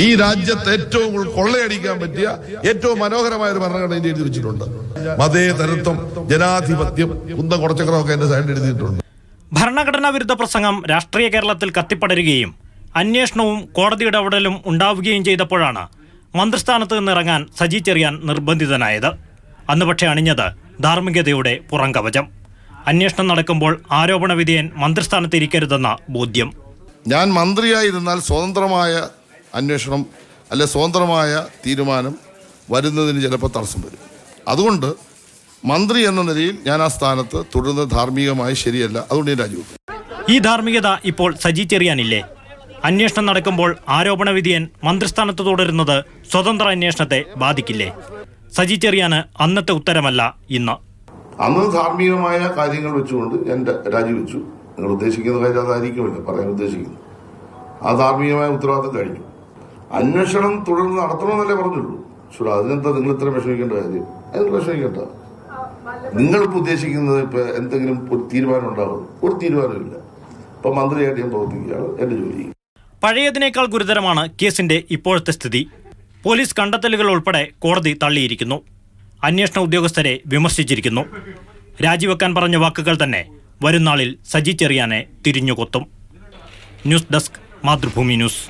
ഈ രാജ്യത്ത് ഏറ്റവും കൊള്ളയടിക്കാൻ പറ്റിയ ഏറ്റവും മനോഹരമായ ഒരു ഭരണഘടന ഇന്ത്യ എഴുതി വെച്ചിട്ടുണ്ട്. മതേതരത്വം, ജനാധിപത്യം, കുന്തം കുറച്ചക്രമൊക്കെ എന്റെ സൈഡിൽ എഴുതിയിട്ടുണ്ട്. ഭരണഘടനാ വിരുദ്ധ പ്രസംഗം രാഷ്ട്രീയ കേരളത്തിൽ കത്തിപ്പടരുകയും അന്വേഷണവും കോടതി ഇടപെടലും ഉണ്ടാവുകയും ചെയ്തപ്പോഴാണ് മന്ത്രിസ്ഥാനത്ത് നിന്നിറങ്ങാൻ സജി ചെറിയാൻ നിർബന്ധിതനായത്. അന്ന് പക്ഷേ അണിഞ്ഞത് ധാർമ്മികതയുടെ പുറംകവചം. അന്വേഷണം നടക്കുമ്പോൾ ആരോപണ വിധേയൻ മന്ത്രിസ്ഥാനത്ത് ഇരിക്കരുതെന്ന ബോധ്യം. ഞാൻ മന്ത്രിയായിരുന്നാൽ സ്വതന്ത്രമായ അന്വേഷണം അല്ലെ സ്വതന്ത്രമായ തീരുമാനം വരുന്നതിന് ചിലപ്പോൾ തടസ്സം വരും. അതുകൊണ്ട് മന്ത്രി എന്ന നിലയിൽ ഞാൻ ആ സ്ഥാനത്ത് തുടരുന്നത് ധാർമ്മികമായി ശരിയല്ല. അതുകൊണ്ട് ഞാൻ രാജിവെക്കും. ഈ ധാർമ്മികത ഇപ്പോൾ സജി ചെറിയാനില്ലേ? അന്വേഷണം നടക്കുമ്പോൾ ആരോപണ വിധേയൻ മന്ത്രിസ്ഥാനത്ത് തുടരുന്നത് സ്വതന്ത്ര അന്വേഷണത്തെ ബാധിക്കില്ലേ? സജി ചെറിയാന് അന്നത്തെ ഉത്തരമല്ല ഇന്ന്. അന്ന് ധാർമ്മികമായ കാര്യങ്ങൾ വെച്ചുകൊണ്ട് ഞാൻ രാജിവെച്ചു. നിങ്ങൾ ഉദ്ദേശിക്കുന്ന കാര്യം അതായിരിക്കുമല്ലോ പറയാൻ ഉദ്ദേശിക്കുന്നു. ആ ധാർമ്മികമായ ഉത്തരവാദിത്തം കഴിഞ്ഞു. അന്വേഷണം തുടർന്ന് നടത്തണമെന്നല്ലേ പറഞ്ഞുള്ളൂ. ശരി, അതിനെന്താ നിങ്ങൾ ഇത്ര വിഷമിക്കേണ്ട കാര്യം? അതിന് വിഷമിക്കേണ്ട. നിങ്ങളിപ്പോൾ ഉദ്ദേശിക്കുന്നത് ഇപ്പൊ എന്തെങ്കിലും ഒരു തീരുമാനം ഉണ്ടാവും? ഒരു തീരുമാനമില്ല. ഇപ്പൊ മന്ത്രിയായിട്ട് ഞാൻ പ്രവർത്തിക്കുകയാണ്. എന്റെ ജോലി പഴയതിനേക്കാൾ ഗുരുതരമാണ് കേസിന്റെ ഇപ്പോഴത്തെ സ്ഥിതി. പോലീസ് കണ്ടെത്തലുകൾ ഉൾപ്പെടെ കോടതി തള്ളിയിരിക്കുന്നു. അന്വേഷണ ഉദ്യോഗസ്ഥരെ വിമർശിച്ചിരിക്കുന്നു. രാജിവെക്കാൻ പറഞ്ഞ വാക്കുകൾ തന്നെ വരുംനാളിൽ സജി ചെറിയാനെ തിരിഞ്ഞുകൊത്തും. News desk, Mathrubhumi news.